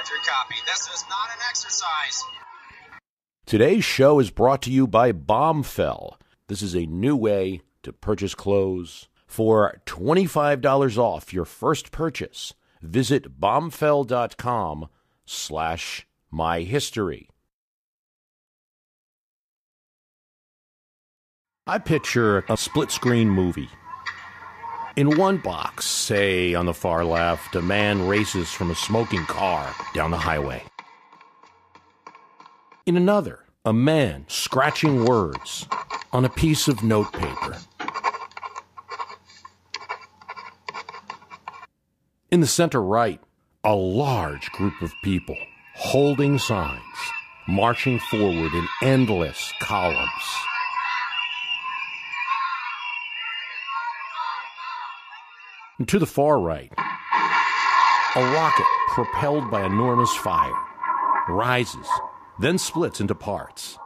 instructor copy. This is not an exercise. Today's show is brought to you by Bombfell. This is a new way to purchase clothes. For $25 off your first purchase, visit bombfell.com/myhistory. I picture a split-screen movie. In one box, say on the far left, a man races from a smoking car down the highway. In another, a man scratching words on a piece of notepaper. In the center right, a large group of people holding signs, marching forward in endless columns. And to the far right, a rocket propelled by enormous fire rises, then splits into parts.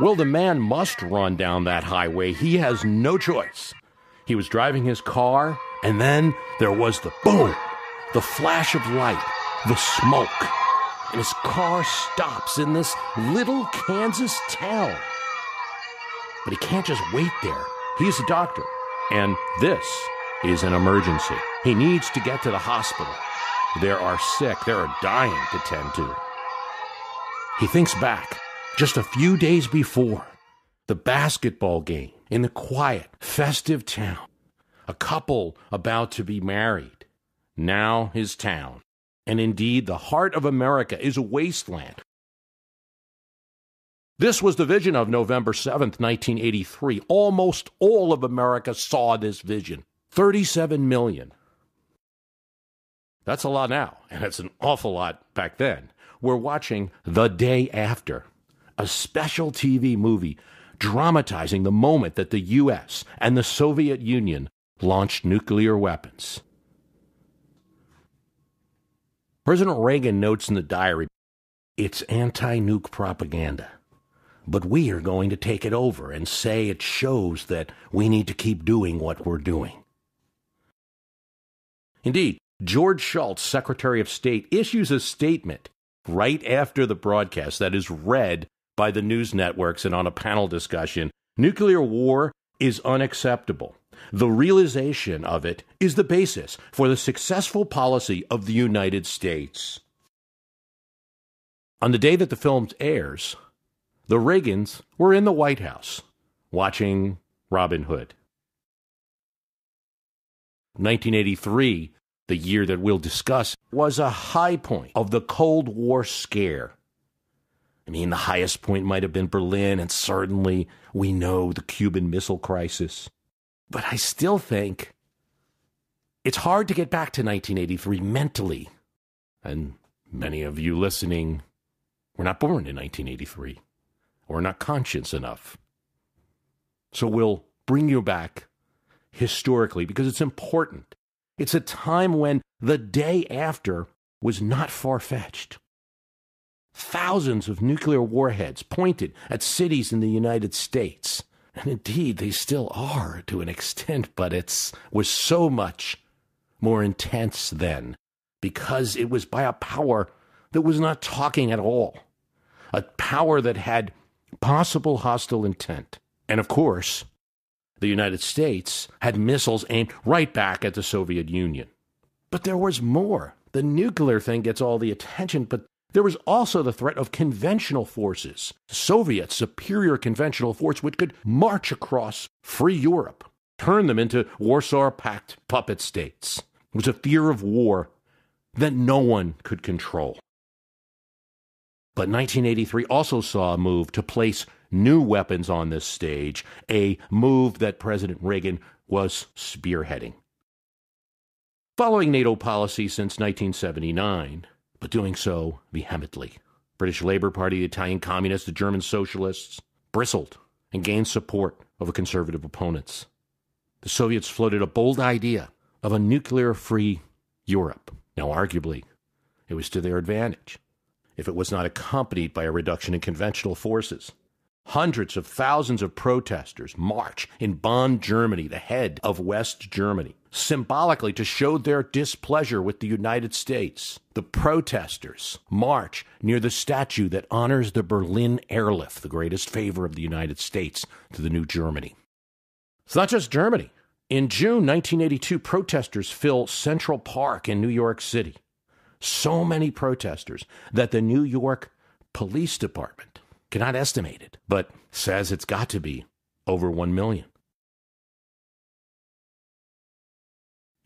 Well, the man must run down that highway. He has no choice. He was driving his car, and then there was the boom, the flash of light, the smoke, and his car stops in this little Kansas town. But he can't just wait there. He's a doctor, and this is an emergency. He needs to get to the hospital. There are sick, there are dying to tend to. He thinks back. Just a few days before, the basketball game in the quiet, festive town. A couple about to be married. Now his town. And indeed, the heart of America is a wasteland. This was the vision of November 7th, 1983. Almost all of America saw this vision. 37 million. That's a lot now, and it's an awful lot back then. We're watching The Day After, a special TV movie dramatizing the moment that the U.S. and the Soviet Union launched nuclear weapons. President Reagan notes in the diary, "It's anti-nuke propaganda, but we are going to take it over and say it shows that we need to keep doing what we're doing." Indeed, George Shultz, Secretary of State, issues a statement right after the broadcast that is read by the news networks and on a panel discussion. Nuclear war is unacceptable. The realization of it is the basis for the successful policy of the United States. On the day that the film airs, the Reagans were in the White House watching Robin Hood. 1983, the year that we'll discuss, was a high point of the Cold War scare. I mean, the highest point might have been Berlin, and certainly we know the Cuban Missile Crisis. But I still think it's hard to get back to 1983 mentally. And many of you listening were not born in 1983, or not conscious enough. So we'll bring you back historically, because it's important. It's a time when the day after was not far-fetched. Thousands of nuclear warheads pointed at cities in the United States. And indeed, they still are to an extent, but it was so much more intense then, because it was by a power that was not talking at all. A power that had possible hostile intent. And of course, the United States had missiles aimed right back at the Soviet Union. But there was more. The nuclear thing gets all the attention, but there was also the threat of conventional forces, Soviet superior conventional force which could march across free Europe, turn them into Warsaw Pact puppet states. It was a fear of war that no one could control. But 1983 also saw a move to place new weapons on this stage, a move that President Reagan was spearheading. Following NATO policy since 1979, but doing so vehemently, British Labour Party, the Italian Communists, the German Socialists bristled and gained support over conservative opponents. The Soviets floated a bold idea of a nuclear-free Europe. Now, arguably, it was to their advantage if it was not accompanied by a reduction in conventional forces. Hundreds of thousands of protesters march in Bonn, Germany, the head of West Germany, symbolically to show their displeasure with the United States. The protesters march near the statue that honors the Berlin airlift, the greatest favor of the United States to the new Germany. It's not just Germany. In June 1982, protesters fill Central Park in New York City. So many protesters that the New York Police Department cannot estimate it, but says it's got to be over 1 million.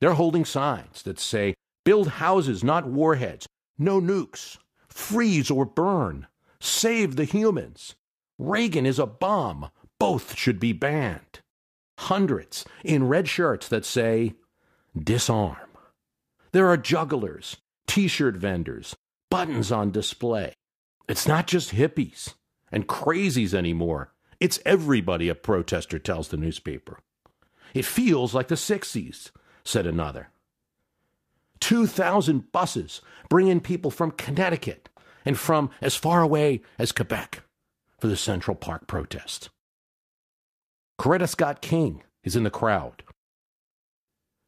They're holding signs that say, "Build houses, not warheads. No nukes. Freeze or burn. Save the humans. Reagan is a bomb. Both should be banned." Hundreds in red shirts that say, "Disarm." There are jugglers, T-shirt vendors, buttons on display. It's not just hippies and crazies anymore. It's everybody, a protester tells the newspaper. "It feels like the 60s, said another. 2,000 buses bring in people from Connecticut and from as far away as Quebec for the Central Park protest. Coretta Scott King is in the crowd.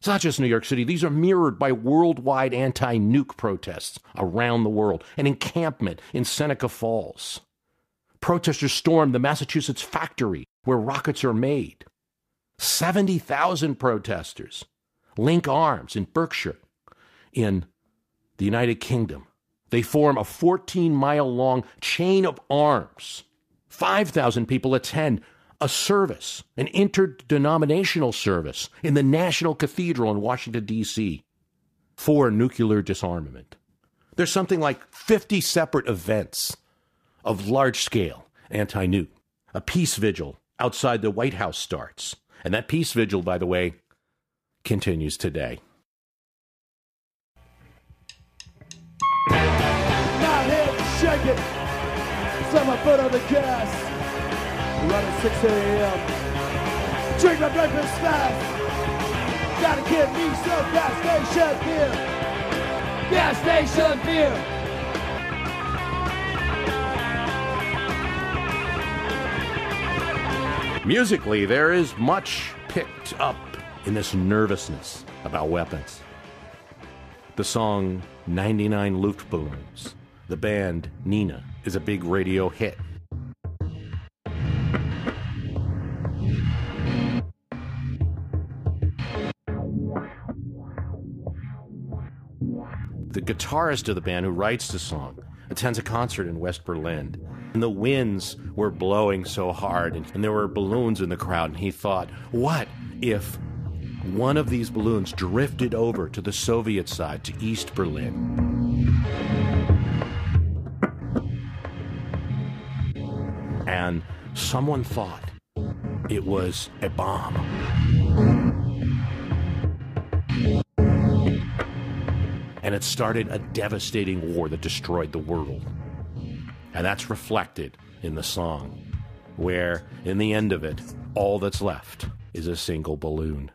It's not just New York City. These are mirrored by worldwide anti-nuke protests around the world. An encampment in Seneca Falls. Protesters stormed the Massachusetts factory where rockets are made. 70,000 protesters link arms in Berkshire, in the United Kingdom. They form a 14-mile-long chain of arms. 5,000 people attend a service, an interdenominational service in the National Cathedral in Washington, D.C. for nuclear disarmament. There's something like 50 separate events of large-scale anti-nuke. A peace vigil outside the White House starts. And that peace vigil, by the way, continues today. Not here to shake it. Set my foot on the gas. Run at 6 a.m. Drink my breakfast fast. Gotta get me some gas station beer. Gas station beer. Musically, there is much picked up in this nervousness about weapons. The song 99 Luftballons, the band Nina, is a big radio hit. The guitarist of the band who writes the song attends a concert in West Berlin, and the winds were blowing so hard, and there were balloons in the crowd, and he thought, what if one of these balloons drifted over to the Soviet side, to East Berlin? And someone thought it was a bomb. And it started a devastating war that destroyed the world. And that's reflected in the song, where, in the end of it, all that's left is a single balloon.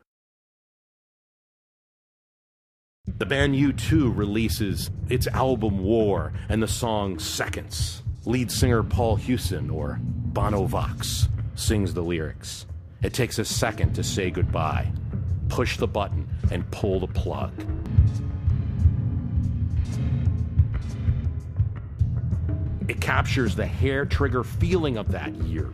The band U2 releases its album War and the song Seconds. Lead singer Paul Hewson, or Bono Vox, sings the lyrics. It takes a second to say goodbye, push the button, and pull the plug. It captures the hair-trigger feeling of that year.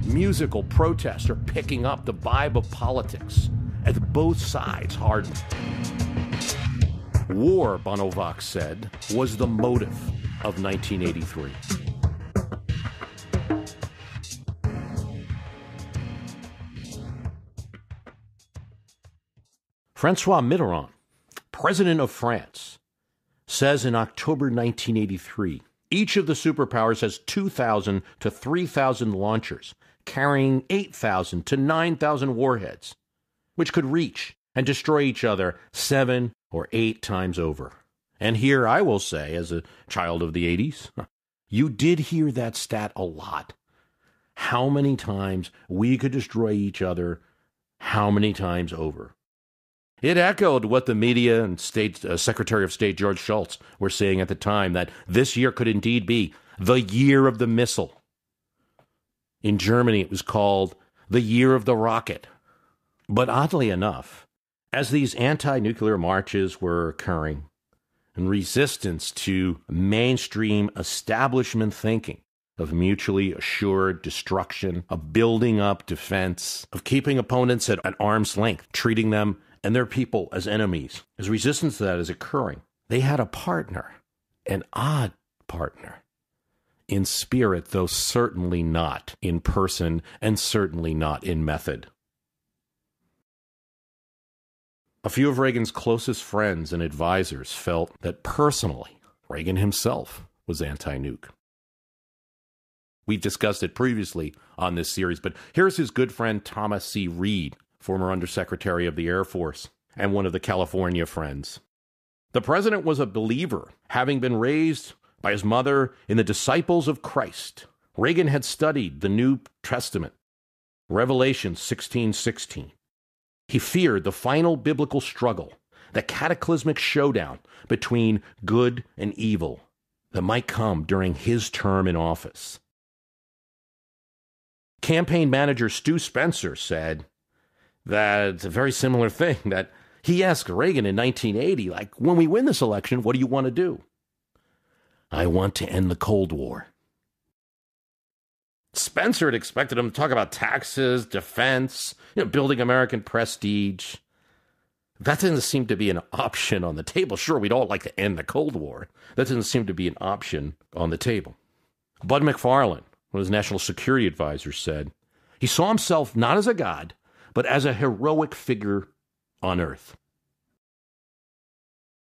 Musical protests are picking up the vibe of politics as both sides harden. War, Bono Vox said, was the motive of 1983. François Mitterrand, president of France, says in October 1983, Each of the superpowers has 2,000 to 3,000 launchers, carrying 8,000 to 9,000 warheads, which could reach and destroy each other 7 or 8 times over. And here I will say, as a child of the 80s, you did hear that stat a lot. How many times we could destroy each other, how many times over. It echoed what the media and Secretary of State George Shultz were saying at the time, that this year could indeed be the year of the missile. In Germany, it was called the year of the rocket. But oddly enough, as these anti-nuclear marches were occurring, and resistance to mainstream establishment thinking of mutually assured destruction, of building up defense, of keeping opponents at arm's length, treating them and their people as enemies, as resistance to that is occurring, they had a partner, an odd partner, in spirit, though certainly not in person and certainly not in method. A few of Reagan's closest friends and advisors felt that personally, Reagan himself was anti-nuke. We've discussed it previously on this series, but here's his good friend Thomas C. Reed, former Undersecretary of the Air Force, and one of the California friends. The president was a believer, having been raised by his mother in the disciples of Christ. Reagan had studied the New Testament, Revelation 16:16. He feared the final biblical struggle, the cataclysmic showdown between good and evil that might come during his term in office. Campaign manager Stu Spencer said that it's a very similar thing, that he asked Reagan in 1980, like, when we win this election, what do you want to do? I want to end the Cold War. Spencer had expected him to talk about taxes, defense, building American prestige. That didn't seem to be an option on the table. Sure, we'd all like to end the Cold War. That didn't seem to be an option on the table. Bud McFarlane, one of his national security advisors, said he saw himself not as a god, but as a heroic figure on Earth.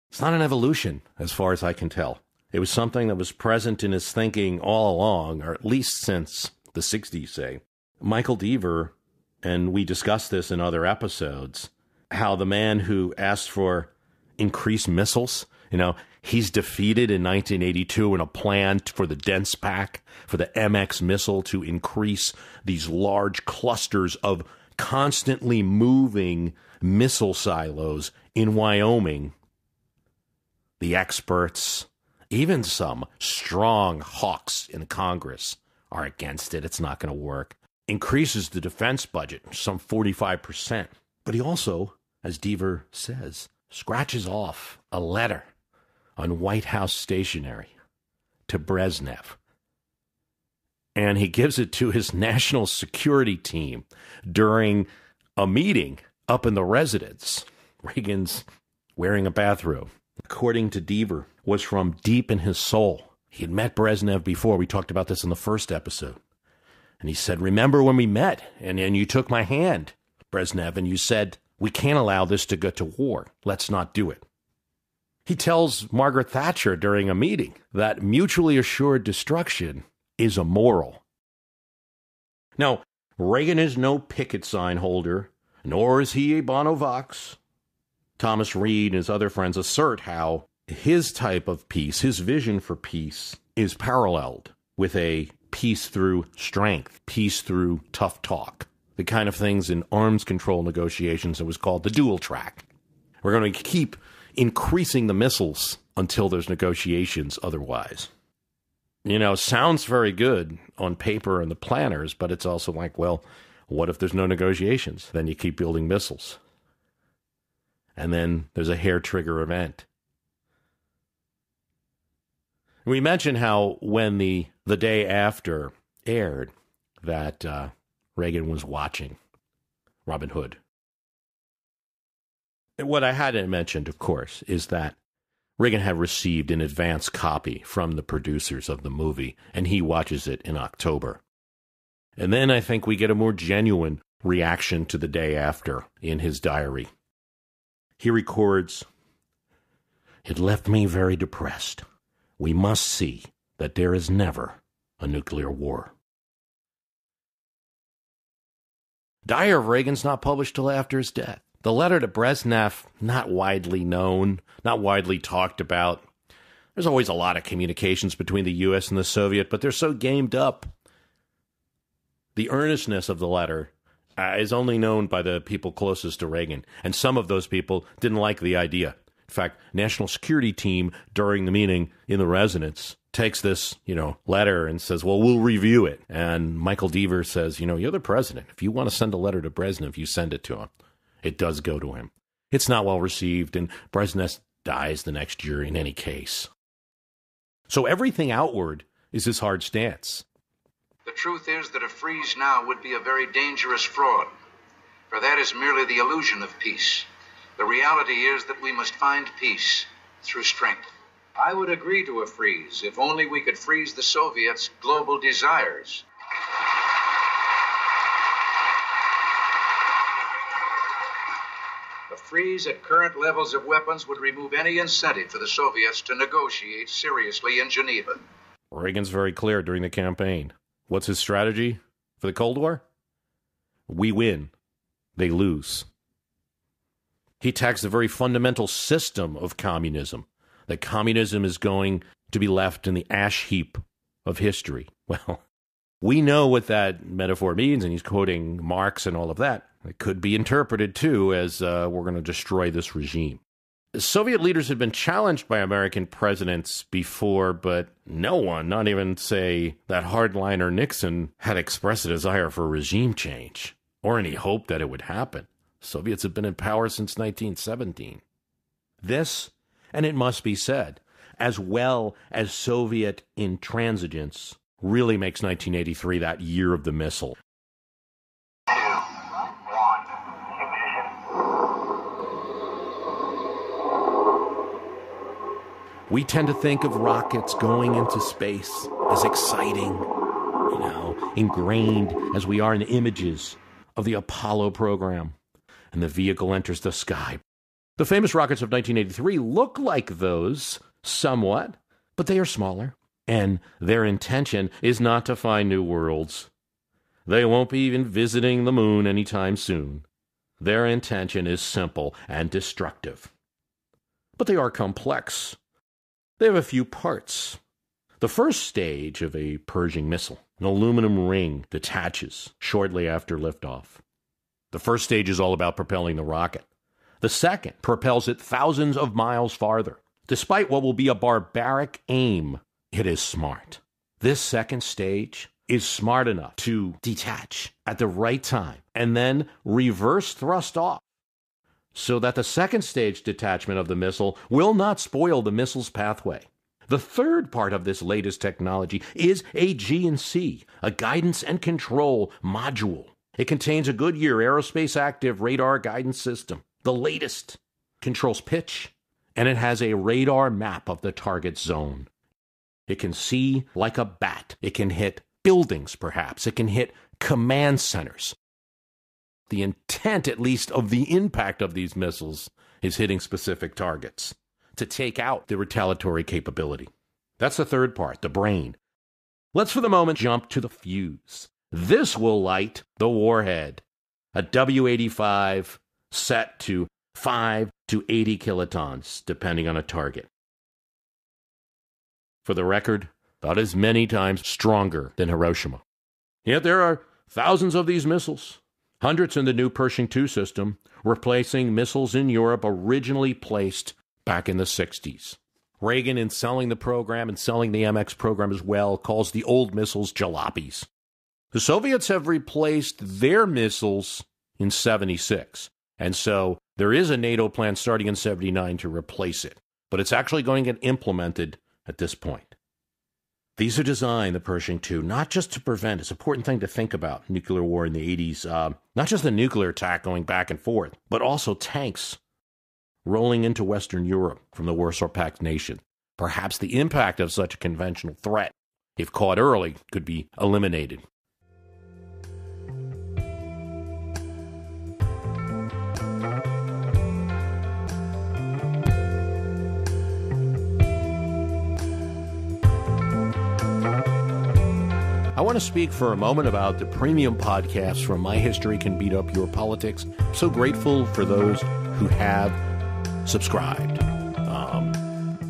It's not an evolution, as far as I can tell. It was something that was present in his thinking all along, or at least since the 60s, say. Michael Deaver, and we discussed this in other episodes, how the man who asked for increased missiles, he's defeated in 1982 in a plan for the Dense Pack, for the MX missile to increase these large clusters of constantly moving missile silos in Wyoming. The experts, even some strong hawks in Congress, are against it. It's not going to work. Increases the defense budget some 45%. But he also, as Deaver says, scratches off a letter on White House stationery to Brezhnev. And he gives it to his national security team during a meeting up in the residence. Reagan's wearing a bathrobe. According to Deaver, was from deep in his soul. He had met Brezhnev before. We talked about this in the first episode. And he said, remember when we met and you took my hand, Brezhnev, and you said, we can't allow this to go to war. Let's not do it. He tells Margaret Thatcher during a meeting that mutually assured destruction is immoral. Now, Reagan is no picket sign holder, nor is he a Bono Vox. Thomas Reed and his other friends assert how his type of peace, his vision for peace, is paralleled with a peace through strength, peace through tough talk, the kind of things in arms control negotiations that was called the dual track. We're going to keep increasing the missiles until there's negotiations otherwise. Sounds very good on paper and the planners, but it's also like, well, what if there's no negotiations? Then you keep building missiles. And then there's a hair trigger event. We mentioned how when the day after aired that Reagan was watching Robin Hood. And what I hadn't mentioned, of course, is that Reagan had received an advance copy from the producers of the movie, and he watches it in October. And then I think we get a more genuine reaction to the day after in his diary. He records, "It left me very depressed. We must see that there is never a nuclear war. Diary of Reagan's not published till after his death. The letter to Brezhnev, not widely known, not widely talked about. There's always a lot of communications between the U.S. and the Soviet, but they're so gamed up. The earnestness of the letter is only known by the people closest to Reagan, and some of those people didn't like the idea. In fact, National Security Team, during the meeting in the residence, takes this, letter and says, well, we'll review it. And Michael Deaver says, you're the president. If you want to send a letter to Brezhnev, you send it to him. It does go to him. It's not well received, and Brezhnev dies the next year in any case. So everything outward is his hard stance. The truth is that a freeze now would be a very dangerous fraud, for that is merely the illusion of peace. The reality is that we must find peace through strength. I would agree to a freeze if only we could freeze the Soviets' global desires. A freeze at current levels of weapons would remove any incentive for the Soviets to negotiate seriously in Geneva. Reagan's very clear during the campaign. What's his strategy for the Cold War? We win. They lose. He attacks the very fundamental system of communism, that communism is going to be left in the ash heap of history. Well, we know what that metaphor means, and he's quoting Marx and all of that. It could be interpreted, too, as we're going to destroy this regime. Soviet leaders had been challenged by American presidents before, but no one, not even, say, that hardliner Nixon, had expressed a desire for regime change, or any hope that it would happen. Soviets have been in power since 1917. This, and it must be said, as well as Soviet intransigence, really makes 1983 that year of the missile. We tend to think of rockets going into space as exciting, ingrained as we are in the images of the Apollo program, and the vehicle enters the sky. The famous rockets of 1983 look like those, somewhat, but they are smaller, and their intention is not to find new worlds. They won't be even visiting the moon anytime soon. Their intention is simple and destructive. But they are complex. They have a few parts. The first stage of a Pershing missile, an aluminum ring, detaches shortly after liftoff. The first stage is all about propelling the rocket. The second propels it thousands of miles farther. Despite what will be a barbaric aim, it is smart. This second stage is smart enough to detach at the right time and then reverse thrust off, so that the second stage detachment of the missile will not spoil the missile's pathway. The third part of this latest technology is a G&C, a guidance and control module. It contains a Goodyear Aerospace Active radar guidance system, the latest. Controls pitch, and it has a radar map of the target zone. It can see like a bat. It can hit buildings, perhaps. It can hit command centers. The intent, at least, of the impact of these missiles is hitting specific targets to take out the retaliatory capability. That's the third part, the brain. Let's for the moment jump to the fuse. This will light the warhead, a W-85 set to 5 to 80 kilotons, depending on a target. For the record, about as many times stronger than Hiroshima. Yet there are thousands of these missiles. Hundreds in the new Pershing II system, replacing missiles in Europe originally placed back in the 60s. Reagan, in selling the program and selling the MX program as well, calls the old missiles jalopies. The Soviets have replaced their missiles in 76, and so there is a NATO plan starting in 79 to replace it, but it's actually going to get implemented at this point. These are designed, the Pershing II, not just to prevent, it's an important thing to think about, nuclear war in the 80s, not just the nuclear attack going back and forth, but also tanks rolling into Western Europe from the Warsaw Pact nation. Perhaps the impact of such a conventional threat, if caught early, could be eliminated. want to speak for a moment about the premium podcast from My History Can Beat Up Your Politics. I'm so grateful for those who have subscribed.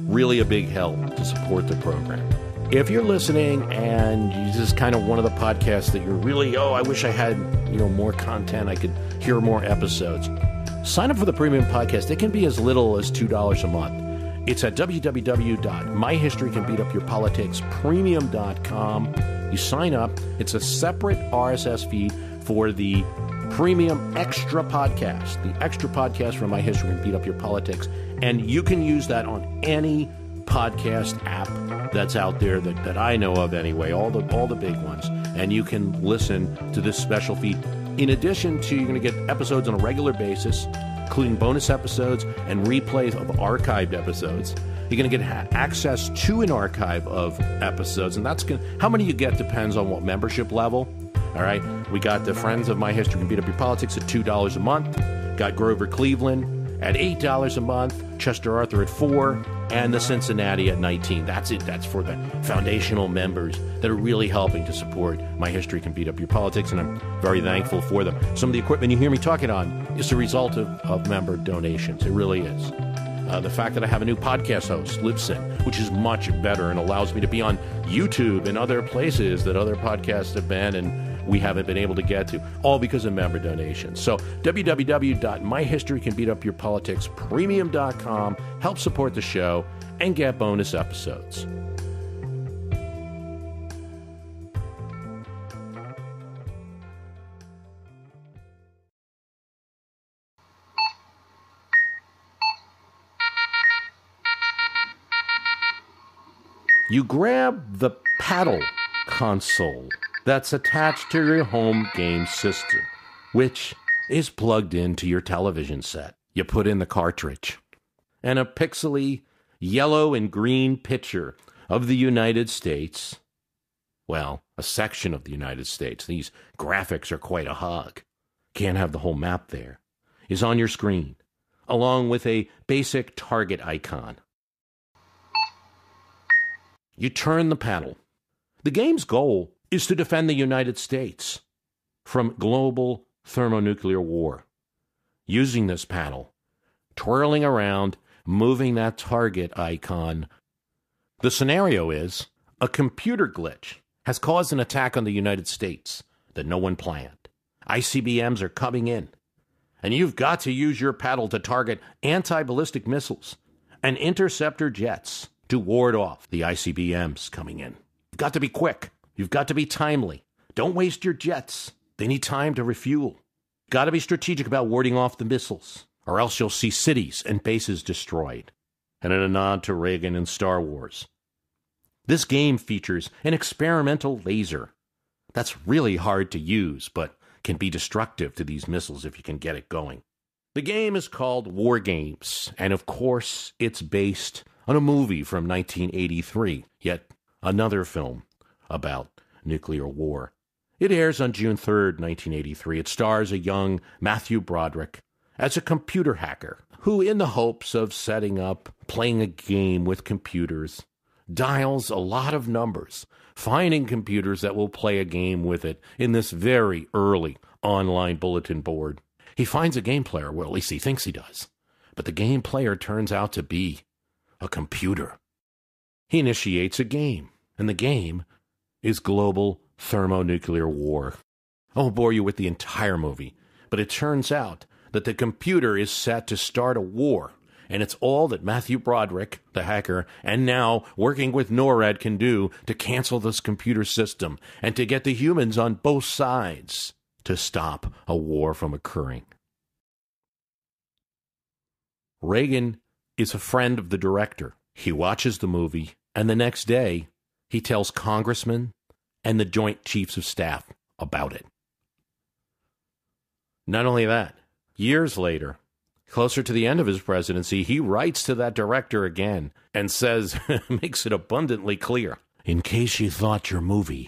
Really a big help to support the program. If you're listening and this is kind of one of the podcasts that you're really, I wish I had, more content, I could hear more episodes, sign up for the premium podcast. It can be as little as $2 a month. It's at www.myhistorycanbeatupyourpoliticspremium.com. You sign up. It's a separate RSS feed for the premium extra podcast, the extra podcast from My History Can Beat Up Your Politics. And you can use that on any podcast app that's out there that I know of anyway, all the big ones. And you can listen to this special feed. In addition to, you're going to get episodes on a regular basis, including bonus episodes and replays of archived episodes. You're going to get access to an archive of episodes, and how many you get depends on what membership level. All right, we got the Friends of My History Can Beat Up Your Politics at $2 a month. Got Grover Cleveland at $8 a month. Chester Arthur at $4, and the Cincinnati at $19. That's it. That's for the foundational members that are really helping to support My History Can Beat Up Your Politics, and I'm very thankful for them. Some of the equipment you hear me talking on is a result of member donations. It really is. The fact that I have a new podcast host, Libsyn, which is much better and allows me to be on YouTube and other places that other podcasts have been and we haven't been able to get to, all because of member donations. So www.myhistorycanbeatupyourpoliticspremium.com. Help support the show and get bonus episodes. You grab the paddle console that's attached to your home game system, which is plugged into your television set. You put in the cartridge, and a pixely yellow and green picture of the United States, well, a section of the United States, these graphics are quite a hog, can't have the whole map there, is on your screen, along with a basic target icon. You turn the panel. The game's goal is to defend the United States from global thermonuclear war. Using this panel, twirling around, moving that target icon. The scenario is a computer glitch has caused an attack on the United States that no one planned. ICBMs are coming in, and you've got to use your paddle to target anti-ballistic missiles and interceptor jets to ward off the ICBMs coming in. You've got to be quick. You've got to be timely. Don't waste your jets. They need time to refuel. You've got to be strategic about warding off the missiles, or else you'll see cities and bases destroyed. And in a nod to Reagan and Star Wars, this game features an experimental laser that's really hard to use, but can be destructive to these missiles if you can get it going. The game is called War Games, and of course, it's based on a movie from 1983, yet another film about nuclear war. It airs on June 3rd, 1983. It stars a young Matthew Broderick as a computer hacker who, in the hopes of setting up, playing a game with computers, dials a lot of numbers, finding computers that will play a game with it in this very early online bulletin board. He finds a game player, well, at least he thinks he does, but the game player turns out to be a computer. He initiates a game, and the game is global thermonuclear war. I won't bore you with the entire movie, but it turns out that the computer is set to start a war, and it's all that Matthew Broderick, the hacker, and now working with NORAD can do to cancel this computer system and to get the humans on both sides to stop a war from occurring. Reagan is a friend of the director. He watches the movie, and the next day, he tells congressmen and the Joint Chiefs of Staff about it. Not only that, years later, closer to the end of his presidency, he writes to that director again and says, makes it abundantly clear, in case you thought your movie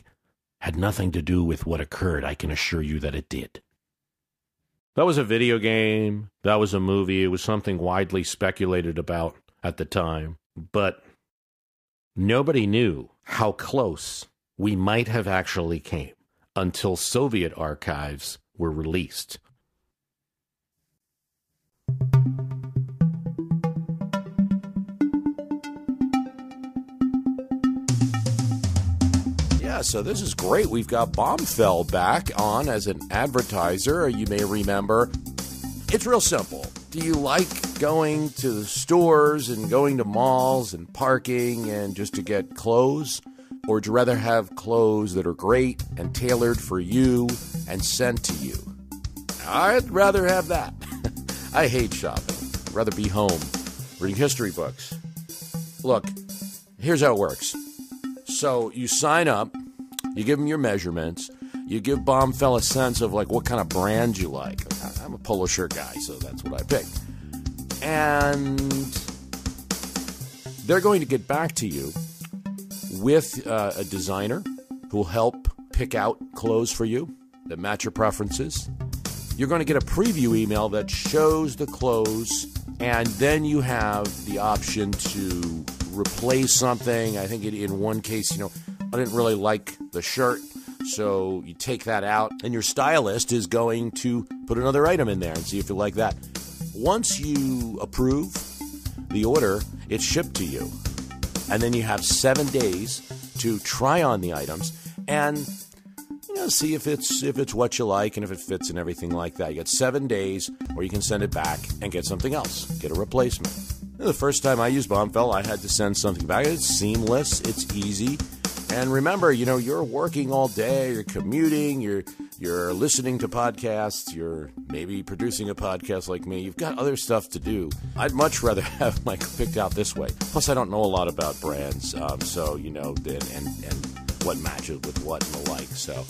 had nothing to do with what occurred, I can assure you that it did. That was a video game. That was a movie. It was something widely speculated about at the time. But nobody knew how close we might have actually came until Soviet archives were released. Yeah, so this is great. We've got Bombfell back on as an advertiser. You may remember. It's real simple. Do you like going to the stores and going to malls and parking and just to get clothes? Or would you rather have clothes that are great and tailored for you and sent to you? I'd rather have that. I hate shopping. I'd rather be home reading history books. Look, here's how it works. So you sign up, you give them your measurements, you give Bombfell a sense of like what kind of brand you like. I'm a polo shirt guy, so that's what I picked. And they're going to get back to you with a designer who will help pick out clothes for you that match your preferences. You're going to get a preview email that shows the clothes, and then you have the option to replace something. I think in one case, I didn't really like the shirt, so you take that out, and your stylist is going to put another item in there and see if you like that. Once you approve the order, it's shipped to you. And then you have 7 days to try on the items and see if it's what you like and if it fits and everything like that. You get 7 days, or you can send it back and get something else, get a replacement. The first time I used Bombfell, I had to send something back. It's seamless, it's easy. And remember, you're working all day, you're commuting, you're listening to podcasts, you're maybe producing a podcast like me. You've got other stuff to do. I'd much rather have my picked out this way. Plus, I don't know a lot about brands, and what matches with what and the like. So,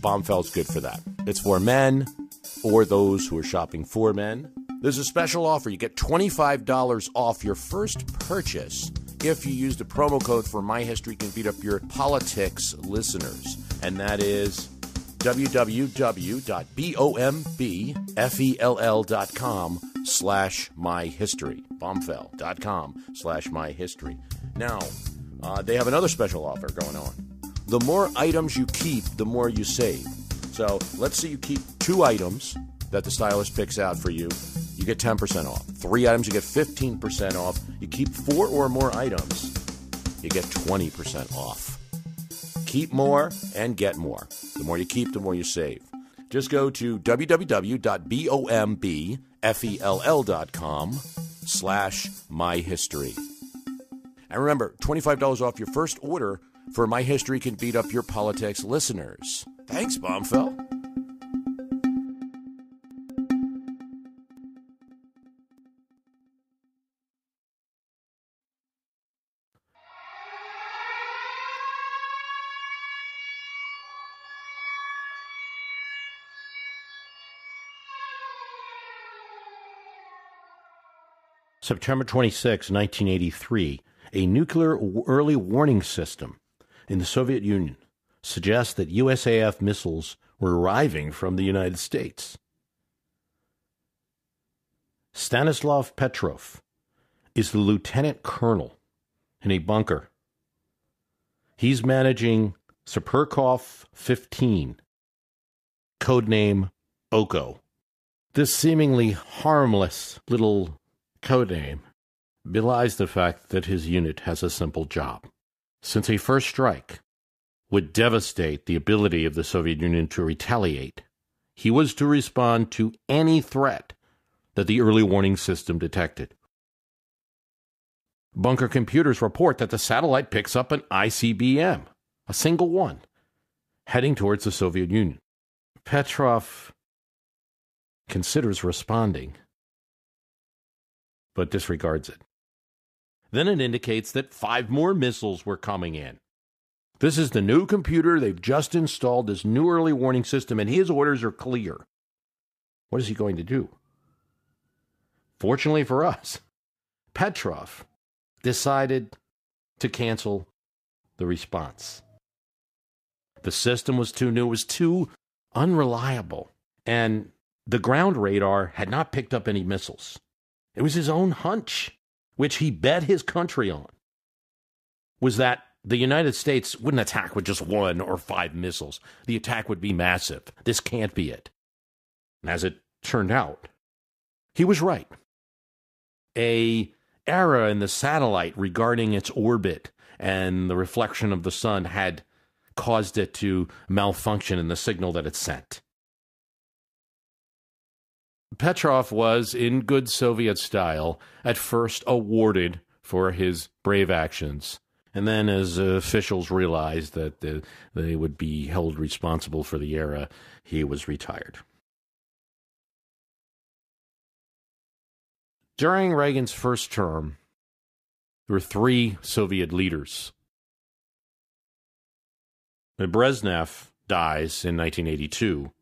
Bombfell's good for that. It's for men or those who are shopping for men. There's a special offer. You get $25 off your first purchase if you use the promo code for My History Can Beat Up Your Politics listeners. And that is www.bombfell.com/myhistory. Bombfell.com/myhistory. Now, they have another special offer going on. The more items you keep, the more you save. So let's say you keep 2 items that the stylist picks out for you. You get 10% off. 3 items, you get 15% off. You keep 4 or more items, you get 20% off. Keep more and get more. The more you keep, the more you save. Just go to www.bombfell.com/myhistory. And remember, $25 off your first order for My History Can Beat Up Your Politics listeners. Thanks, Bombfell. September 26, 1983, a nuclear early warning system in the Soviet Union suggests that USAF missiles were arriving from the United States. Stanislav Petrov is the lieutenant colonel in a bunker. He's managing Superkov 15, codename Oko. This seemingly harmless little codename belies the fact that his unit has a simple job. Since a first strike would devastate the ability of the Soviet Union to retaliate, he was to respond to any threat that the early warning system detected. Bunker computers report that the satellite picks up an ICBM, a single one, heading towards the Soviet Union. Petrov considers responding, but disregards it. Then it indicates that 5 more missiles were coming in. This is the new computer. They've just installed this new early warning system, and his orders are clear. What is he going to do? Fortunately for us, Petrov decided to cancel the response. The system was too new, it was too unreliable, and the ground radar had not picked up any missiles. It was his own hunch, which he bet his country on, was that The United States wouldn't attack with just 1 or 5 missiles. The attack would be massive. This can't be it. And as it turned out, he was right. An error in the satellite regarding its orbit and the reflection of the sun had caused it to malfunction in the signal that it sent. Petrov was, in good Soviet style, at first awarded for his brave actions. And then as officials realized that they would be held responsible for the error, he was retired. During Reagan's first term, there were 3 Soviet leaders. Brezhnev dies in 1982,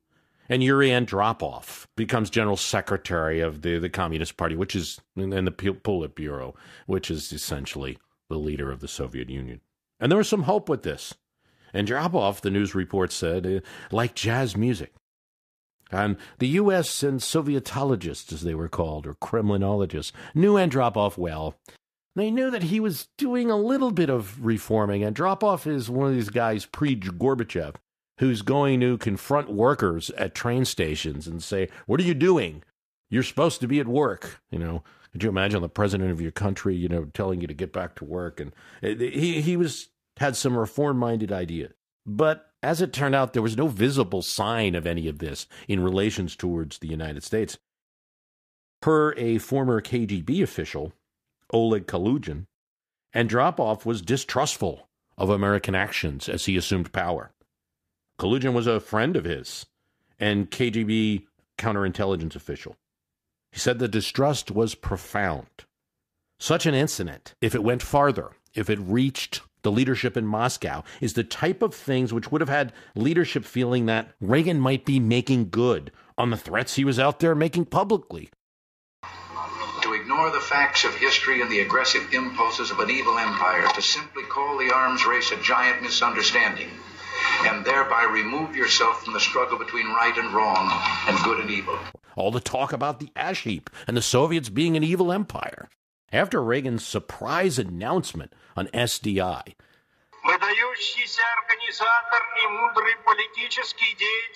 and Yuri Andropov becomes general secretary of the Communist Party, which is, and the Politburo, which is essentially the leader of the Soviet Union. And there was some hope with this. Andropov, the news report said, liked jazz music. And the U.S. and Sovietologists, as they were called, or Kremlinologists, knew Andropov well. They knew that he was doing a little bit of reforming. Andropov is one of these guys pre-Gorbachev who's going to confront workers at train stations and say, "What are you doing? You're supposed to be at work." Could you imagine the president of your country, telling you to get back to work? And he had some reform-minded ideas. But as it turned out, there was no visible sign of any of this in relations towards the United States. Per a former KGB official, Oleg Kalugin, Andropov was distrustful of American actions as he assumed power. Kalugin was a friend of his and KGB counterintelligence official. He said the distrust was profound. Such an incident, if it went farther, if it reached the leadership in Moscow, is the type of things which would have had leadership feeling that Reagan might be making good on the threats he was out there making publicly. To ignore the facts of history and the aggressive impulses of an evil empire, to simply call the arms race a giant misunderstanding, and thereby remove yourself from the struggle between right and wrong and good and evil. All the talk about the ash heap and the Soviets being an evil empire. After Reagan's surprise announcement on SDI,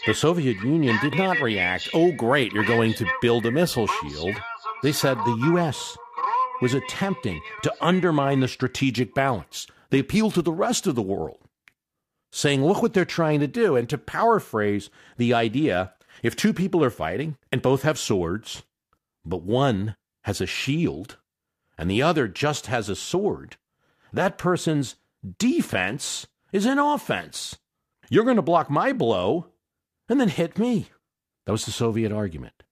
the Soviet Union did not react, "Oh great, you're going to build a missile shield." They said the U.S. was attempting to undermine the strategic balance. They appealed to the rest of the world, saying, look what they're trying to do. And to paraphrase the idea, if 2 people are fighting and both have swords, but one has a shield and the other just has a sword, that person's defense is an offense. You're going to block my blow and then hit me. That was the Soviet argument.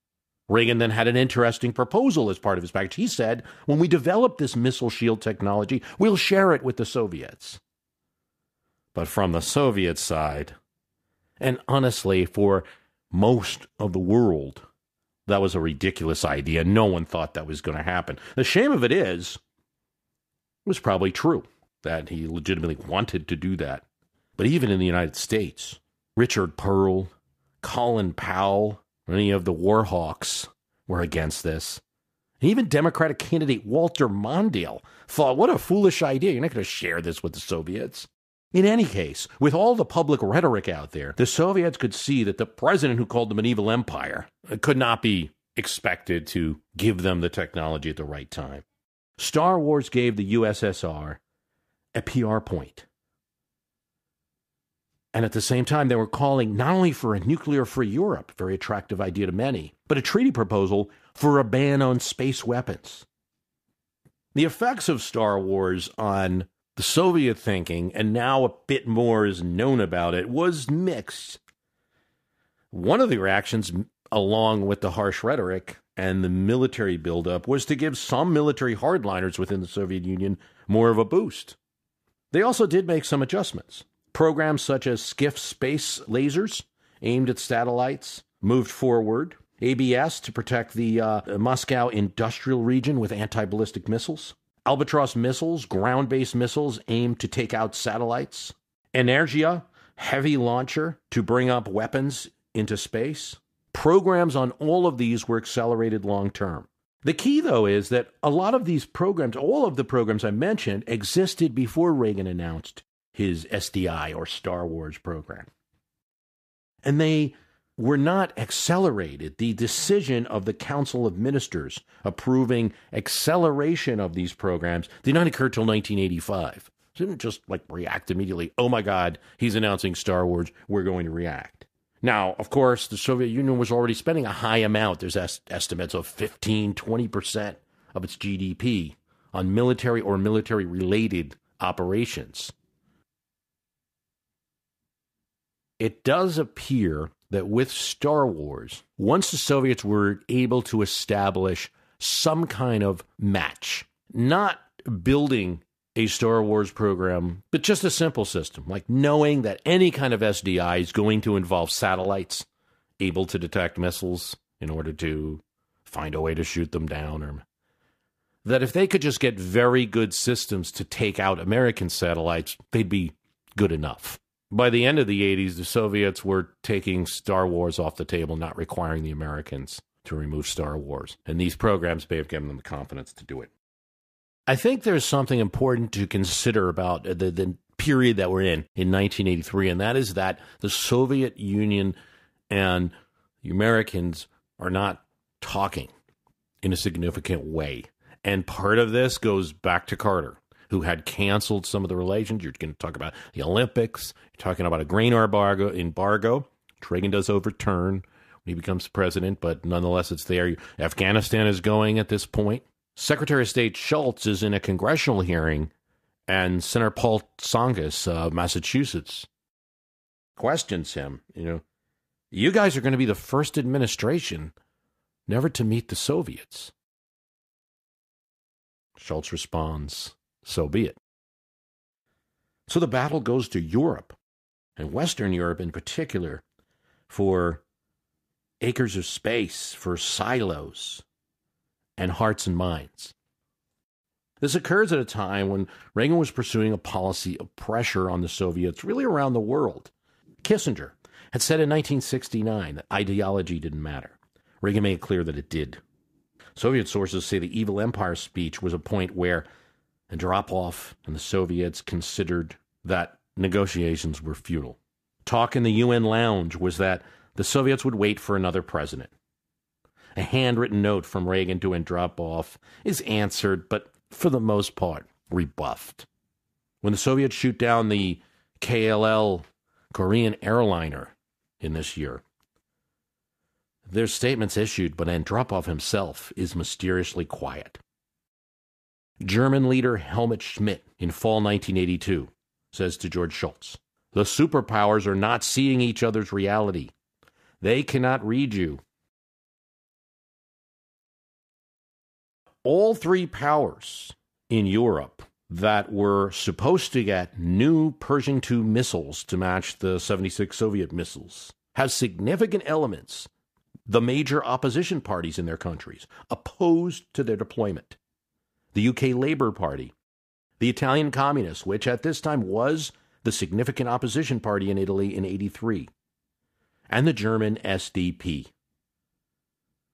Reagan then had an interesting proposal as part of his package. He said, when we develop this missile shield technology, we'll share it with the Soviets. But from the Soviet side, and honestly, for most of the world, that was a ridiculous idea. No one thought that was going to happen. The shame of it is, it was probably true that he legitimately wanted to do that. But even in the United States, Richard Pearl, Colin Powell, many of the war hawks were against this. And even Democratic candidate Walter Mondale thought, what a foolish idea. You're not going to share this with the Soviets. In any case, with all the public rhetoric out there, the Soviets could see that the president who called them an evil empire could not be expected to give them the technology at the right time. Star Wars gave the USSR a PR point. And at the same time, they were calling not only for a nuclear-free Europe, very attractive idea to many, but a treaty proposal for a ban on space weapons. The effects of Star Wars on the Soviet thinking, and now a bit more is known about it, was mixed. One of the reactions, along with the harsh rhetoric and the military buildup, was to give some military hardliners within the Soviet Union more of a boost. They also did make some adjustments. Programs such as Skiff space lasers aimed at satellites moved forward. ABS to protect the Moscow industrial region with anti-ballistic missiles. Albatross missiles, ground-based missiles aimed to take out satellites. Energia, heavy launcher to bring up weapons into space. Programs on all of these were accelerated long-term. The key, though, is that a lot of these programs, all of the programs I mentioned, existed before Reagan announced his SDI or Star Wars program. And they were not accelerated. The decision of the Council of Ministers approving acceleration of these programs did not occur till 1985. It didn't just react immediately. Oh my God, he's announcing Star Wars, we're going to react. Now, of course, the Soviet Union was already spending a high amount. There's estimates of 15-20% of its GDP on military or military-related operations. It does appear that with Star Wars, once the Soviets were able to establish some kind of match, not building a Star Wars program, but just a simple system, like knowing that any kind of SDI is going to involve satellites able to detect missiles in order to find a way to shoot them down, or that if they could just get very good systems to take out American satellites, they'd be good enough. By the end of the 80s, the Soviets were taking Star Wars off the table, not requiring the Americans to remove Star Wars. And these programs may have given them the confidence to do it. I think there's something important to consider about the period that we're in 1983, and that is that the Soviet Union and the Americans are not talking in a significant way. And part of this goes back to Carter, who had canceled some of the relations. You're going to talk about the Olympics. You're talking about a grain embargo, which Reagan does overturn when he becomes president, but nonetheless it's there. Afghanistan is going at this point. Secretary of State Schultz is in a congressional hearing, and Senator Paul Tsongas of Massachusetts questions him. You guys are going to be the first administration never to meet the Soviets. Schultz responds, so be it. So the battle goes to Europe, and Western Europe in particular, for acres of space, for silos, and hearts and minds. This occurs at a time when Reagan was pursuing a policy of pressure on the Soviets really around the world. Kissinger had said in 1969 that ideology didn't matter. Reagan made it clear that it did. Soviet sources say the Evil Empire speech was a point where Andropov and the Soviets considered that negotiations were futile. Talk in the UN lounge was that the Soviets would wait for another president. A handwritten note from Reagan to Andropov is answered, but for the most part, rebuffed. When the Soviets shoot down the KLL Korean airliner in this year, there's statements issued, but Andropov himself is mysteriously quiet. German leader Helmut Schmidt in fall 1982 says to George Shultz, "The superpowers are not seeing each other's reality. They cannot read you." All three powers in Europe that were supposed to get new Pershing II missiles to match the 76 Soviet missiles have significant elements, the major opposition parties in their countries, opposed to their deployment. The UK Labour Party, the Italian Communists, which at this time was the significant opposition party in Italy in 83, and the German SDP.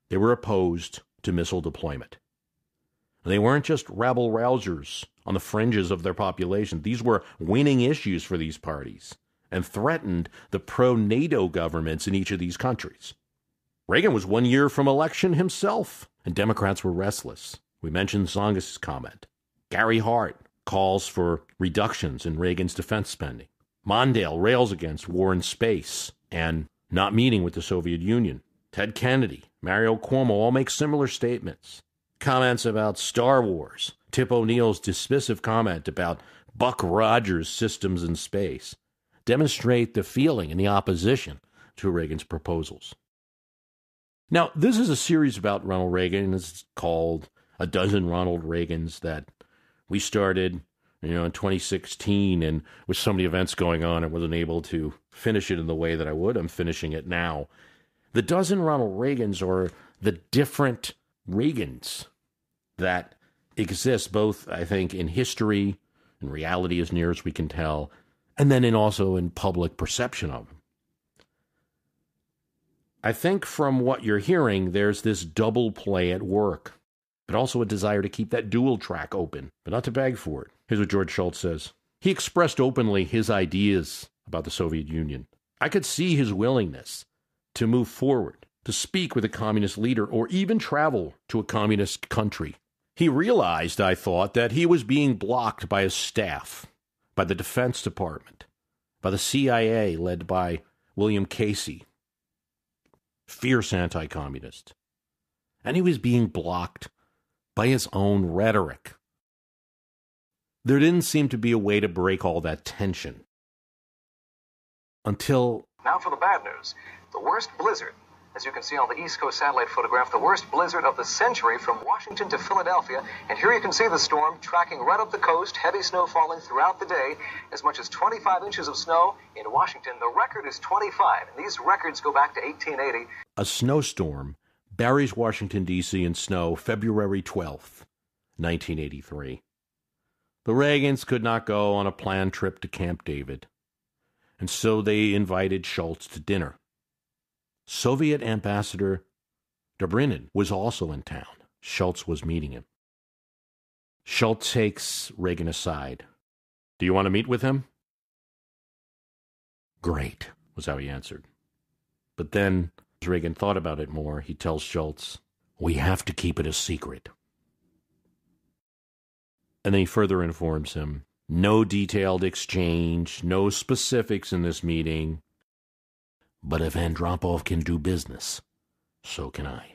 They were opposed to missile deployment. They weren't just rabble-rousers on the fringes of their population. These were winning issues for these parties and threatened the pro-NATO governments in each of these countries. Reagan was 1 year from election himself, and Democrats were restless. We mentioned Tsongas' comment. Gary Hart calls for reductions in Reagan's defense spending. Mondale rails against war in space and not meeting with the Soviet Union. Ted Kennedy, Mario Cuomo all make similar statements. Comments about Star Wars, Tip O'Neill's dismissive comment about Buck Rogers' systems in space, demonstrate the feeling and the opposition to Reagan's proposals. Now, this is a series about Ronald Reagan. It's called A Dozen Ronald Reagans that we started, in 2016, and with so many events going on, I wasn't able to finish it in the way that I would. I'm finishing it now. The Dozen Ronald Reagans are the different Reagans that exist both, I think, in history and reality as near as we can tell, and then also in public perception of them. I think from what you're hearing, there's this double play at work. but also a desire to keep that dual track open, but not to beg for it. Here's what George Shultz says. He expressed openly his ideas about the Soviet Union. I could see his willingness to move forward, to speak with a communist leader, or even travel to a communist country. He realized, I thought, that he was being blocked by his staff, by the Defense Department, by the CIA led by William Casey, fierce anti-communist. And he was being blocked by his own rhetoric. There didn't seem to be a way to break all that tension. Until... Now for the bad news. The worst blizzard. As you can see on the East Coast satellite photograph, the worst blizzard of the century from Washington to Philadelphia. And here you can see the storm tracking right up the coast, heavy snow falling throughout the day, as much as 25 inches of snow in Washington. The record is 25, and these records go back to 1880. A snowstorm buries Washington, D.C. in snow February 12th, 1983. The Reagans could not go on a planned trip to Camp David, and so they invited Shultz to dinner. Soviet Ambassador Dobrynin was also in town. Shultz was meeting him. Shultz takes Reagan aside. Do you want to meet with him? Great, was how he answered. But then, as Reagan thought about it more, he tells Shultz, we have to keep it a secret. And then he further informs him, no detailed exchange, no specifics in this meeting. But if Andropov can do business, so can I.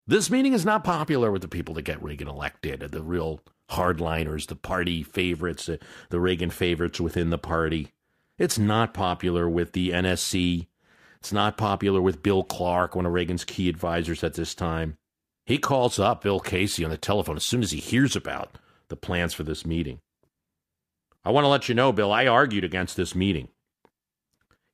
This meeting is not popular with the people that get Reagan elected, the real hardliners, the party favorites, the Reagan favorites within the party. It's not popular with the NSC. It's not popular with Bill Clark, one of Reagan's key advisors at this time. He calls up Bill Casey on the telephone as soon as he hears about the plans for this meeting. I want to let you know, Bill, I argued against this meeting.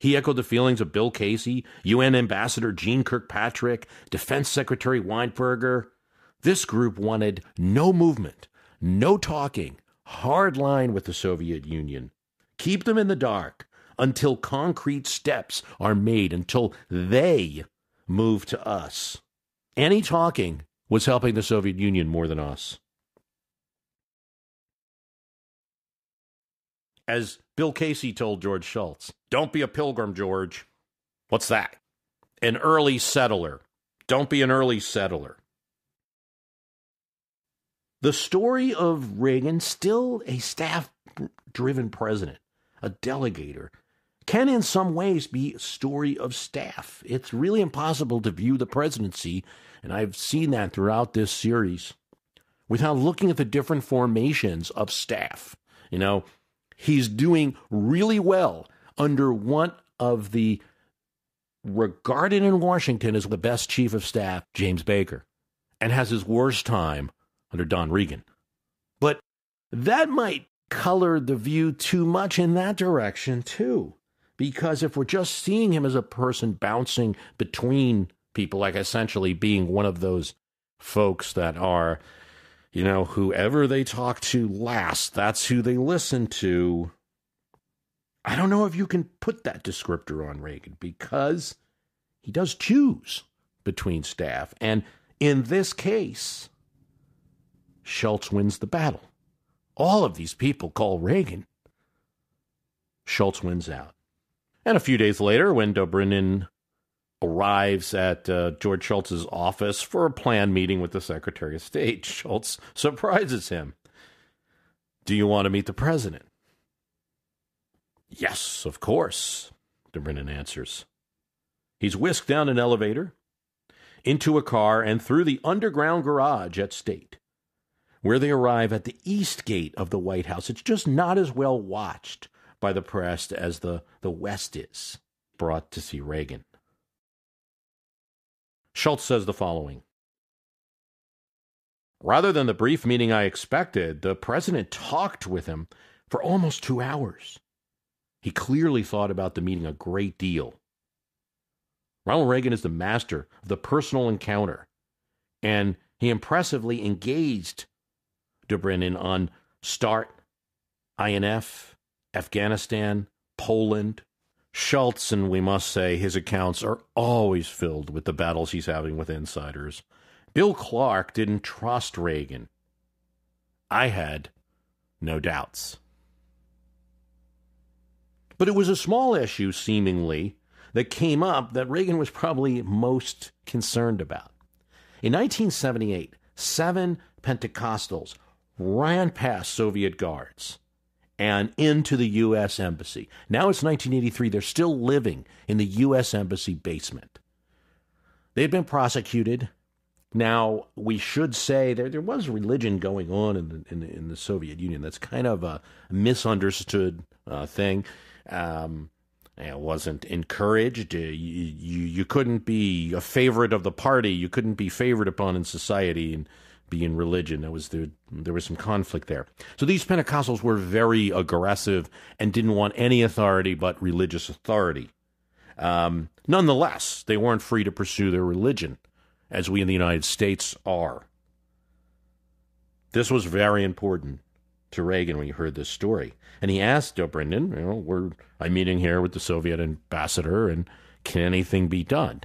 He echoed the feelings of Bill Casey, UN Ambassador Jeane Kirkpatrick, Defense Secretary Weinberger. This group wanted no movement, no talking, hard line with the Soviet Union. Keep them in the dark until concrete steps are made, until they move to us. Any talking was helping the Soviet Union more than us. As Bill Casey told George Shultz, don't be a pilgrim, George. What's that? An early settler. Don't be an early settler. The story of Reagan, still a staff-driven president, a delegator, can in some ways be a story of staff. It's really impossible to view the presidency, and I've seen that throughout this series, without looking at the different formations of staff. You know, he's doing really well under one of the regarded in Washington as the best chief of staff, James Baker, and has his worst time under Don Reagan. But that might color the view too much in that direction, too. Because if we're just seeing him as a person bouncing between people, like essentially being one of those folks that are, you know, whoever they talk to last, that's who they listen to. I don't know if you can put that descriptor on Reagan, because he does choose between staff. And in this case, Shultz wins the battle. All of these people call Reagan. Shultz wins out. And a few days later, when Dobrynin arrives at George Shultz's office for a planned meeting with the Secretary of State, Shultz surprises him. Do you want to meet the president? Yes, of course, Dobrynin answers. He's whisked down an elevator, into a car, and through the underground garage at State, where they arrive at the east gate of the White House. It's just not as well watched by the press as the West is. Brought to see Reagan. Shultz says the following. Rather than the brief meeting I expected, the president talked with him for almost 2 hours. He clearly thought about the meeting a great deal. Ronald Reagan is the master of the personal encounter, and he impressively engaged Dobrynin on START, INF, Afghanistan, Poland. Shultz, and we must say his accounts are always filled with the battles he's having with insiders Bill Clark didn't trust Reagan. I had no doubts. But it was a small issue, seemingly, that came up that Reagan was probably most concerned about. In 1978, 7 Pentecostals ran past Soviet guards and into the U.S. Embassy. Now it's 1983. They're still living in the U.S. Embassy basement. They've been prosecuted. Now, we should say there was religion going on in the Soviet Union. That's kind of a misunderstood thing. It wasn't encouraged. You couldn't be a favorite of the party. You couldn't be favored upon in society and be in religion. There was some conflict there. So these Pentecostals were very aggressive and didn't want any authority but religious authority. Nonetheless, they weren't free to pursue their religion, as we in the United States are. This was very important to Reagan when he heard this story. And he asked Brendan, I'm meeting here with the Soviet ambassador, and can anything be done?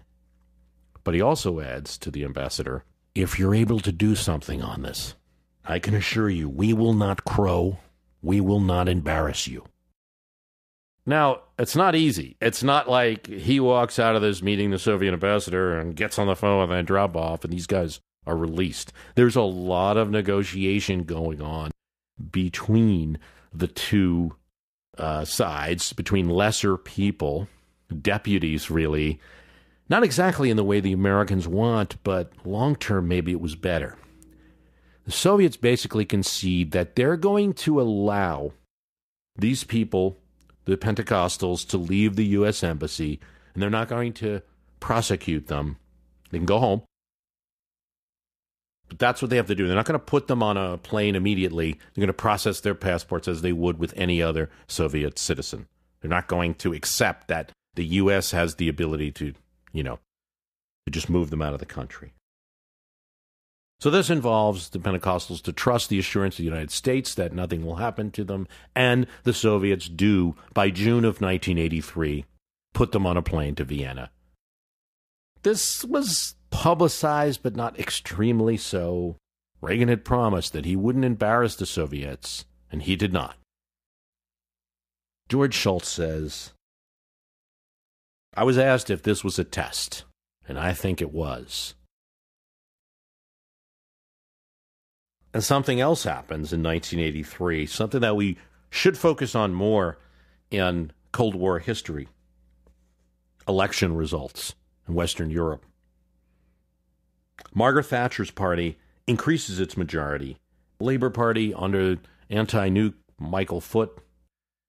But he also adds to the ambassador, if you're able to do something on this, I can assure you, we will not crow, we will not embarrass you. Now, it's not easy. It's not like he walks out of this meeting, the Soviet ambassador, and gets on the phone with that drop off, and these guys are released. There's a lot of negotiation going on between the two sides, between lesser people, deputies really, not exactly in the way the Americans want, but long-term maybe it was better. The Soviets basically concede that they're going to allow these people, the Pentecostals, to leave the U.S. Embassy, and they're not going to prosecute them. They can go home. But that's what they have to do. They're not going to put them on a plane immediately. They're going to process their passports as they would with any other Soviet citizen. They're not going to accept that the U.S. has the ability to, to just move them out of the country. So this involves the Pentecostals to trust the assurance of the United States that nothing will happen to them, and the Soviets do, by June of 1983, put them on a plane to Vienna. This was publicized, but not extremely so. Reagan had promised that he wouldn't embarrass the Soviets, and he did not. George Shultz says, I was asked if this was a test, and I think it was. And something else happens in 1983, something that we should focus on more in Cold War history. Election results in Western Europe. Margaret Thatcher's party increases its majority. Labour Party under anti-nuke Michael Foot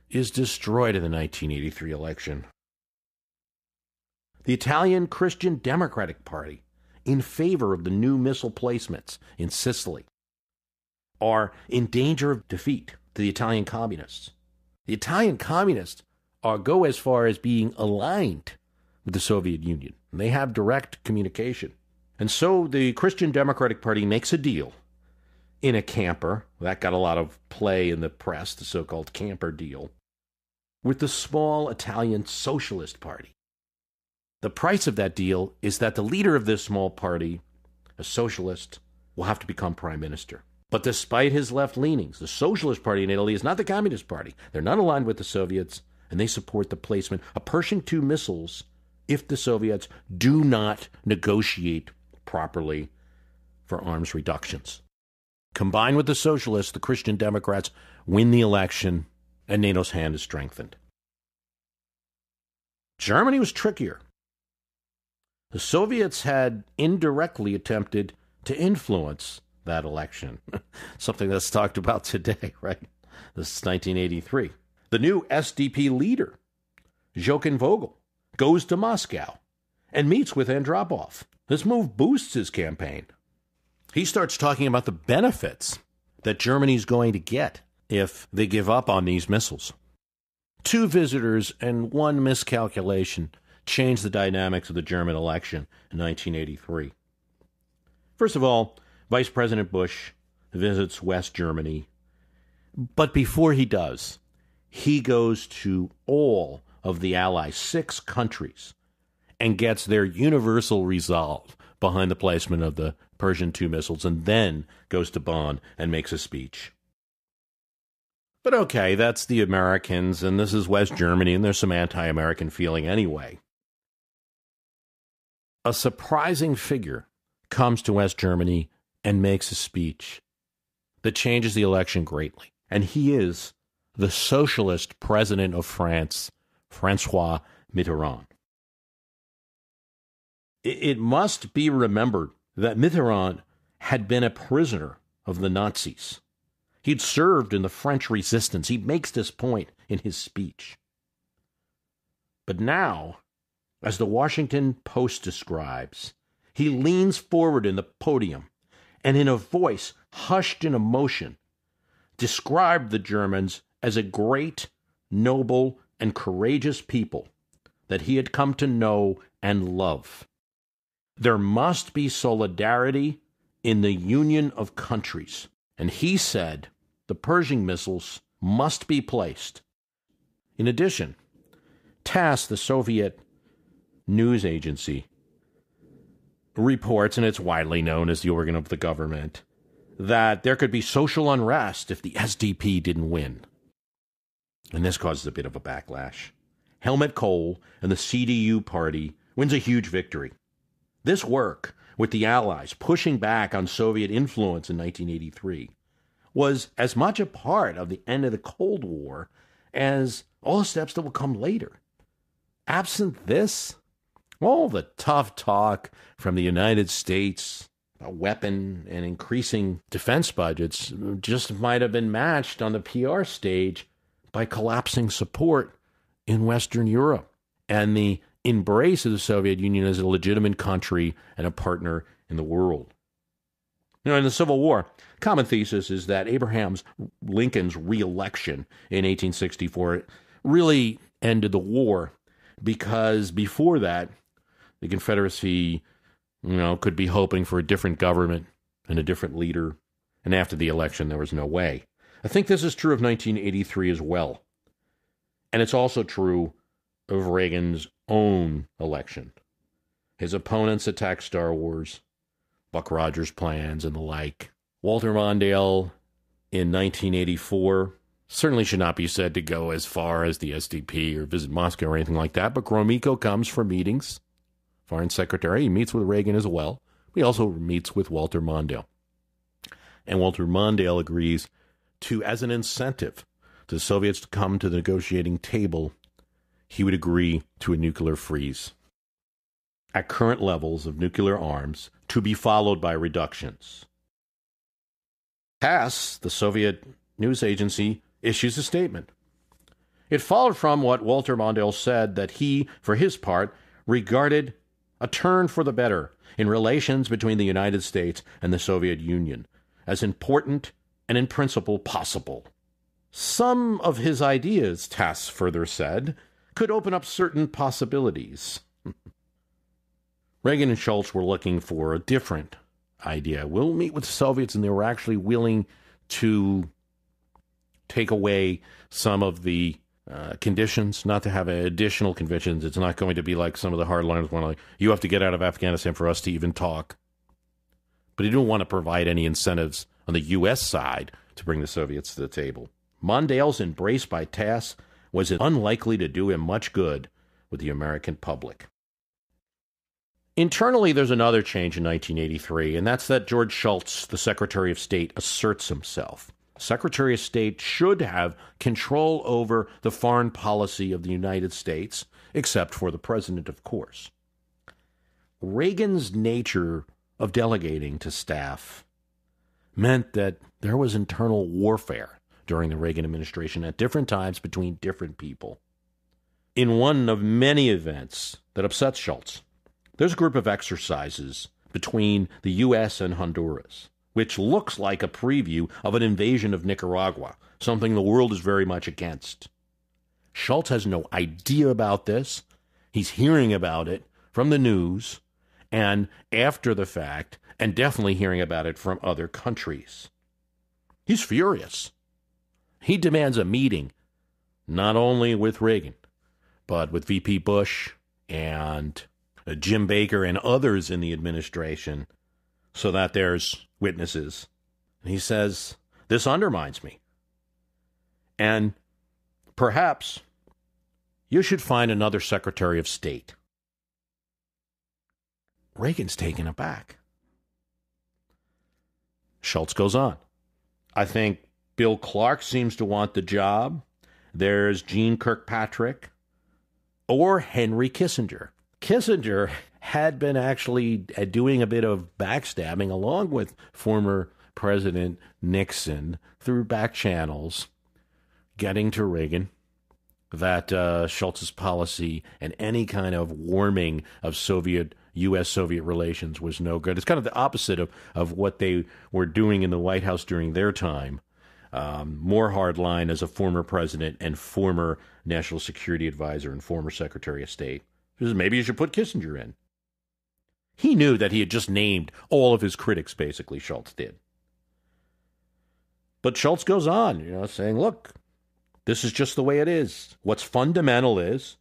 is destroyed in the 1983 election. The Italian Christian Democratic Party, in favor of the new missile placements in Sicily, are in danger of defeat to the Italian communists. The Italian communists go as far as being aligned with the Soviet Union. They have direct communication. And so the Christian Democratic Party makes a deal in a camper. That got a lot of play in the press, the so-called camper deal, with the small Italian Socialist Party. The price of that deal is that the leader of this small party, a socialist, will have to become prime minister. But despite his left leanings, the Socialist Party in Italy is not the Communist Party. They're not aligned with the Soviets, and they support the placement of Pershing II missiles if the Soviets do not negotiate properly for arms reductions. Combined with the Socialists, the Christian Democrats win the election, and NATO's hand is strengthened. Germany was trickier. The Soviets had indirectly attempted to influence that election. Something that's talked about today, right? This is 1983. The new SDP leader, Joachim Vogel, goes to Moscow and meets with Andropov. This move boosts his campaign. He starts talking about the benefits that Germany's going to get if they give up on these missiles. 2 visitors and 1 miscalculation changed the dynamics of the German election in 1983. First of all, Vice President Bush visits West Germany, but before he does, he goes to all of the Allies, 6 countries, and gets their universal resolve behind the placement of the Pershing II missiles, and then goes to Bonn and makes a speech. But okay, that's the Americans, and this is West Germany, and there's some anti-American feeling anyway. A surprising figure comes to West Germany and makes a speech that changes the election greatly. And he is the socialist president of France, François Mitterrand. It must be remembered that Mitterrand had been a prisoner of the Nazis. He'd served in the French resistance. He makes this point in his speech. But now, as the Washington Post describes, he leans forward in the podium and in a voice hushed in emotion, described the Germans as a great, noble, and courageous people that he had come to know and love. There must be solidarity in the union of countries. And he said the Pershing missiles must be placed. In addition, TASS, the Soviet news agency, reports, and it's widely known as the organ of the government, that there could be social unrest if the SDP didn't win. And this causes a bit of a backlash. Helmut Kohl and the CDU party wins a huge victory. This work with the Allies pushing back on Soviet influence in 1983 was as much a part of the end of the Cold War as all the steps that will come later. Absent this, all the tough talk from the United States about weapon and increasing defense budgets just might have been matched on the PR stage by collapsing support in Western Europe and the embrace of the Soviet Union as a legitimate country and a partner in the world. You know, in the Civil War, common thesis is that Abraham Lincoln's re-election in 1864 really ended the war, because before that, the Confederacy, could be hoping for a different government and a different leader, and after the election, there was no way. I think this is true of 1983 as well, and it's also true of Reagan's own election. His opponents attacked Star Wars, Buck Rogers' plans, and the like. Walter Mondale in 1984 certainly should not be said to go as far as the SDP or visit Moscow or anything like that, but Gromyko comes for meetings. Foreign Secretary, he meets with Reagan as well. He also meets with Walter Mondale. And Walter Mondale agrees to, as an incentive to the Soviets to come to the negotiating table, he would agree to a nuclear freeze at current levels of nuclear arms, to be followed by reductions. TASS, the Soviet news agency, issues a statement. It followed from what Walter Mondale said, that he, for his part, regarded a turn for the better in relations between the United States and the Soviet Union as important and in principle possible. Some of his ideas, TASS further said, could open up certain possibilities. Reagan and Schultz were looking for a different idea. We'll meet with the Soviets, and they were actually willing to take away some of the conditions, not to have additional conditions. It's not going to be like some of the hardliners want, like, you have to get out of Afghanistan for us to even talk. But he didn't want to provide any incentives on the U.S. side to bring the Soviets to the table. Mondale's embrace by TASS was unlikely to do him much good with the American public. Internally, there's another change in 1983, and that's that George Shultz, the Secretary of State, asserts himself. Secretary of State should have control over the foreign policy of the United States, except for the president, of course. Reagan's nature of delegating to staff meant that there was internal warfare during the Reagan administration at different times between different people. In one of many events that upset Schultz, there's a group of exercises between the U.S. and Honduras, which looks like a preview of an invasion of Nicaragua, something the world is very much against. Schultz has no idea about this. He's hearing about it from the news and after the fact, and definitely hearing about it from other countries. He's furious. He demands a meeting, not only with Reagan, but with VP Bush and Jim Baker and others in the administration so that there's witnesses. And he says, this undermines me. And perhaps you should find another Secretary of State. Reagan's taken aback. Shultz goes on. I think Bill Clark seems to want the job. There's Gene Kirkpatrick or Henry Kissinger. Kissinger had been actually doing a bit of backstabbing along with former President Nixon through back channels, getting to Reagan that Shultz's policy and any kind of warming of U.S.-Soviet relations was no good. It's kind of the opposite of what they were doing in the White House during their time. More hardline as a former president and former national security advisor and former Secretary of State. Maybe you should put Kissinger in. He knew that he had just named all of his critics, basically, Shultz did. But Shultz goes on, saying, look, this is just the way it is. What's fundamental is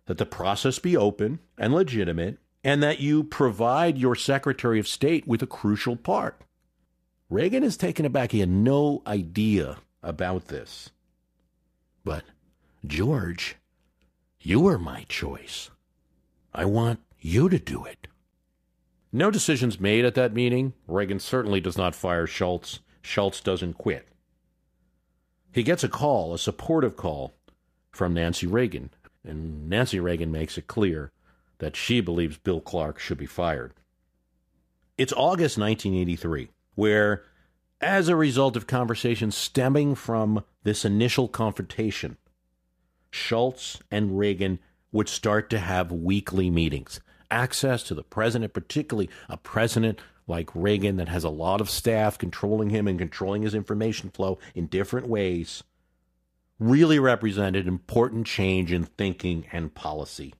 that the process be open and legitimate and that you provide your Secretary of State with a crucial part. Reagan is taken aback. He had no idea about this. But, George, you are my choice. I want you to do it. No decisions made at that meeting. Reagan certainly does not fire Shultz. Shultz doesn't quit. He gets a call, a supportive call, from Nancy Reagan. And Nancy Reagan makes it clear that she believes Bill Clark should be fired. It's August 1983, where, as a result of conversations stemming from this initial confrontation, Shultz and Reagan would start to have weekly meetings. Access to the president, particularly a president like Reagan that has a lot of staff controlling him and controlling his information flow in different ways, really represented important change in thinking and policy.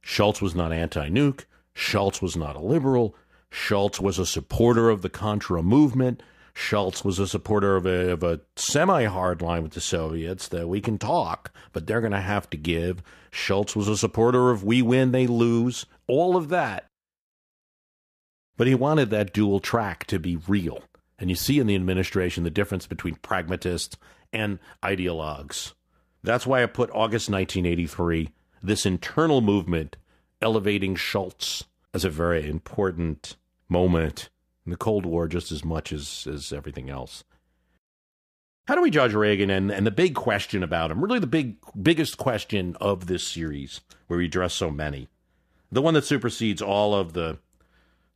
Shultz was not anti-nuke. Shultz was not a liberal. Shultz was a supporter of the Contra movement. Shultz was a supporter of a semi-hard line with the Soviets that we can talk, but they're going to have to give. Shultz was a supporter of we win, they lose, all of that. But he wanted that dual track to be real. And you see in the administration the difference between pragmatists and ideologues. That's why I put August 1983, this internal movement, elevating Shultz as a very important moment in the Cold War just as much as everything else. How do we judge Reagan and the big question about him, really the biggest question of this series where we address so many, the one that supersedes all of the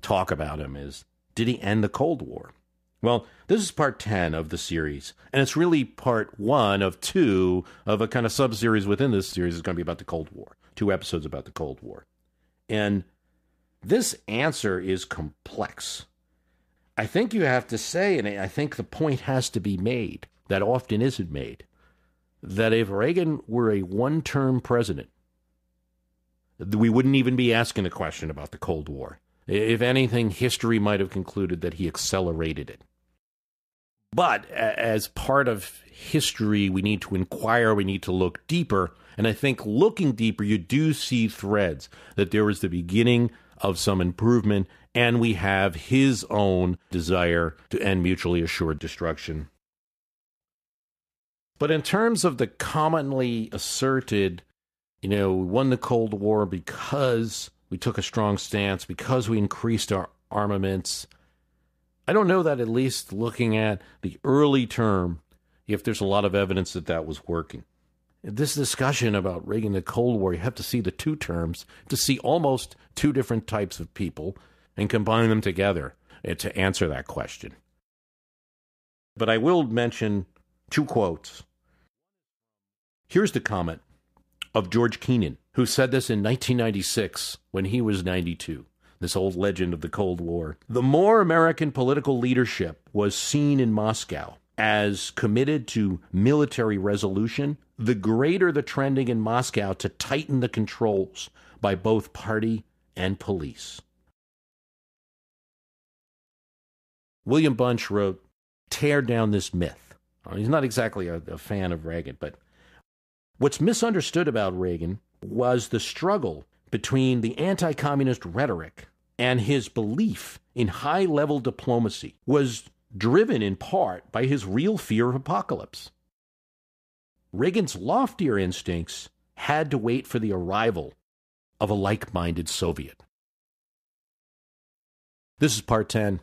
talk about him is, did he end the Cold War? Well, this is part 10 of the series, and it's really part 1 of 2 of a kind of sub-series within this series is going to be about the Cold War, 2 episodes about the Cold War. And this answer is complex. I think you have to say, and I think the point has to be made, that often isn't made, that if Reagan were a one-term president, we wouldn't even be asking the question about the Cold War. If anything, history might have concluded that he accelerated it. But as part of history, we need to inquire, we need to look deeper, and I think looking deeper, you do see threads that there was the beginning of some improvement, and we have his own desire to end mutually assured destruction. But in terms of the commonly asserted, we won the Cold War because we took a strong stance, because we increased our armaments, I don't know that, at least looking at the early term, if there's a lot of evidence that that was working. This discussion about Reagan and the Cold War, you have to see the two terms, to see almost two different types of people and combine them together to answer that question. But I will mention two quotes. Here's the comment of George Kennan, who said this in 1996 when he was 92. This old legend of the Cold War. The more American political leadership was seen in Moscow as committed to military resolution, the greater the trending in Moscow to tighten the controls by both party and police. William Bunch wrote, "Tear down this myth." He's not exactly a fan of Reagan, but what's misunderstood about Reagan was the struggle between the anti-communist rhetoric and his belief in high-level diplomacy was driven in part by his real fear of apocalypse. Reagan's loftier instincts had to wait for the arrival of a like-minded Soviet. This is part 10.